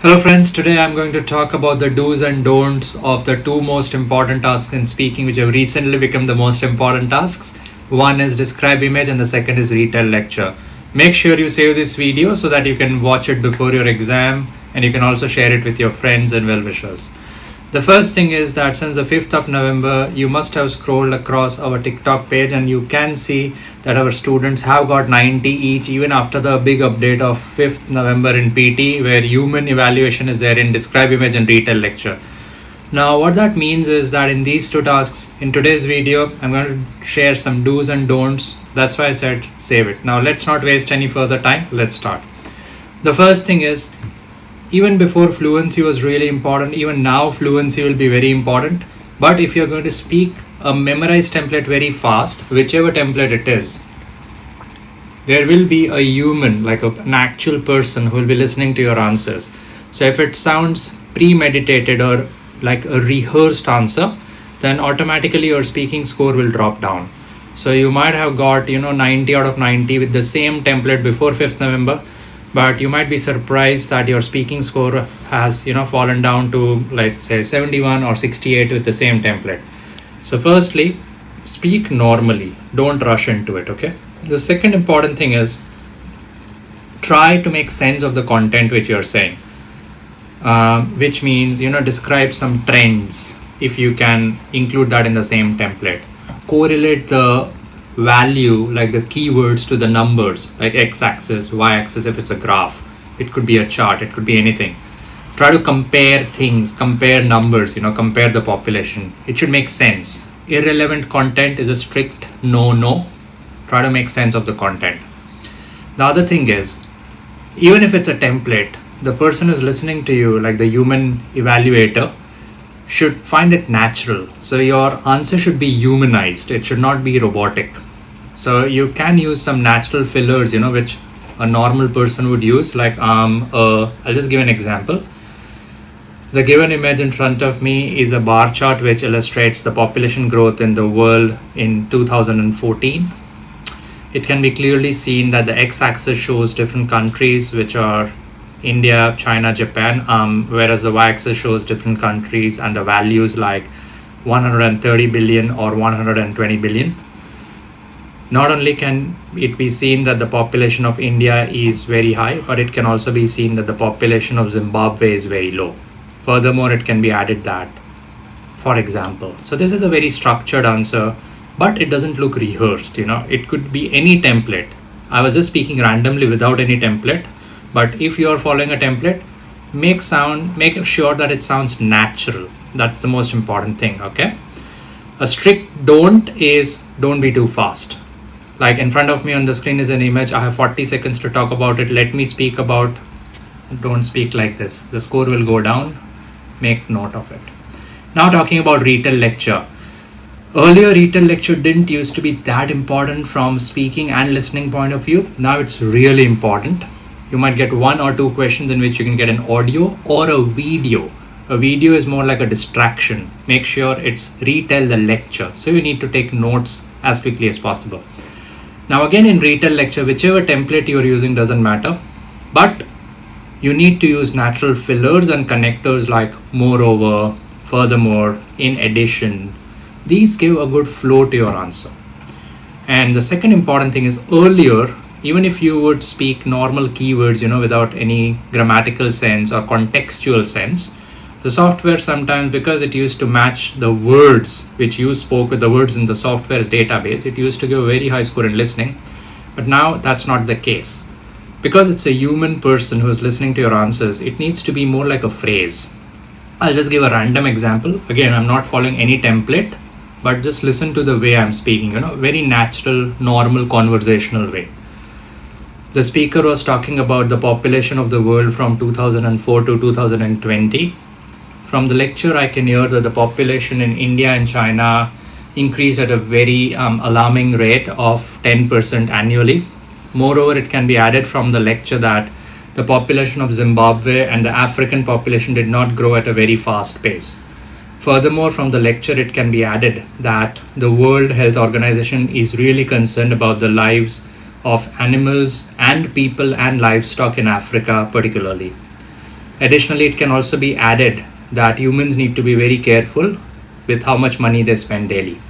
Hello friends, today I'm going to talk about the do's and don'ts of the two most important tasks in speaking which have recently become the most important tasks. One is describe image and the second is retell lecture. Make sure you save this video so that you can watch it before your exam and you can also share it with your friends and well-wishers. The first thing is that since the 5th of November, you must have scrolled across our TikTok page and you can see that our students have got 90 each even after the big update of 5th November in PT where human evaluation is there in describe image and retell lecture. Now what that means is that in these two tasks, in today's video, I'm going to share some do's and don'ts. That's why I said save it. Now let's not waste any further time. Let's start. The first thing is, even before fluency was really important, even now fluency will be very important. But if you're going to speak a memorized template very fast, whichever template it is, there will be a human, like an actual person who will be listening to your answers. So if it sounds premeditated or like a rehearsed answer, then automatically your speaking score will drop down. So you might have got 90 out of 90 with the same template before 5th November, but you might be surprised that your speaking score has fallen down to, like, say 71 or 68 with the same template. So firstly, speak normally, don't rush into it. Okay, the second important thing is try to make sense of the content which you're saying, which means describe some trends if you can include that in the same template. Correlate the value, like the keywords, to the numbers, like x-axis, y-axis. If it's a graph, it could be a chart, it could be anything. Try to compare things, compare numbers, compare the population. It should make sense. Irrelevant content is a strict no. Try to make sense of the content. The other thing is, even if it's a template, the person who's listening to you, like the human evaluator, should find it natural. So your answer should be humanized. It should not be robotic. So you can use some natural fillers, which a normal person would use. Like I'll just give an example. The given image in front of me is a bar chart which illustrates the population growth in the world in 2014. It can be clearly seen that the x-axis shows different countries, which are India, China, Japan, whereas the y-axis shows different countries and the values like 130 billion or 120 billion. Not only can it be seen that the population of India is very high, but it can also be seen that the population of Zimbabwe is very low. Furthermore, it can be added that, for example. So this is a very structured answer, but it doesn't look rehearsed. It could be any template. I was just speaking randomly without any template. But if you are following a template, make sure that it sounds natural. That's the most important thing. Okay. A strict don't is don't be too fast. Like in front of me on the screen is an image. I have 40 seconds to talk about it. Let me speak about. Don't speak like this. The score will go down. Make note of it. Now talking about retell lecture. Earlier, retell lecture didn't used to be that important from speaking and listening point of view. Now it's really important. You might get one or two questions in which you can get an audio or a video. A video is more like a distraction. Make sure it's retell the lecture. So you need to take notes as quickly as possible. Now again, in retell lecture, whichever template you're using doesn't matter, but you need to use natural fillers and connectors like moreover, furthermore, in addition. These give a good flow to your answer. And the second important thing is, earlier, even if you would speak normal keywords, without any grammatical sense or contextual sense, the software sometimes, because it used to match the words which you spoke with the words in the software's database, it used to give a very high score in listening. But now that's not the case. Because it's a human person who's listening to your answers, it needs to be more like a phrase. I'll just give a random example. Again, I'm not following any template, but just listen to the way I'm speaking, very natural, normal, conversational way. The speaker was talking about the population of the world from 2004 to 2020. From the lecture, I can hear that the population in India and China increased at a very alarming rate of 10% annually. Moreover, it can be added from the lecture that the population of Zimbabwe and the African population did not grow at a very fast pace. Furthermore, from the lecture, it can be added that the World Health Organization is really concerned about the lives of animals and people and livestock in Africa particularly. Additionally, it can also be added that humans need to be very careful with how much money they spend daily.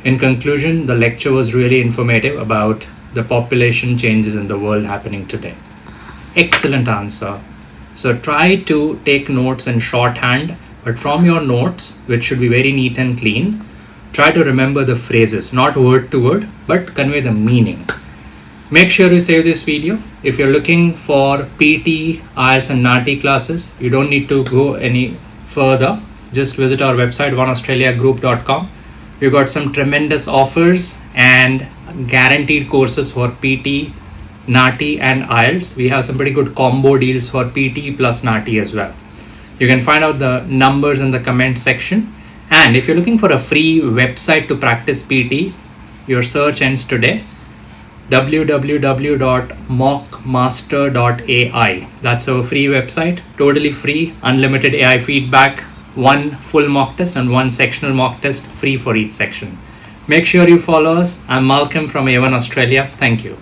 In conclusion, the lecture was really informative about the population changes in the world happening today. Excellent answer. So try to take notes in shorthand, but from your notes, which should be very neat and clean, try to remember the phrases, not word to word, but convey the meaning. Make sure you save this video. If you're looking for PT, IELTS and NAATI classes, you don't need to go any further. Just visit our website, oneaustraliagroup.com. We've got some tremendous offers and guaranteed courses for PT, NAATI and IELTS. We have some pretty good combo deals for PT plus NAATI as well. You can find out the numbers in the comment section. And if you're looking for a free website to practice PT, your search ends today. www.mockmaster.ai. That's our free website, totally free, unlimited AI feedback, one full mock test and one sectional mock test free for each section. Make sure you follow us. I'm Malcolm from A1 Australia. Thank you.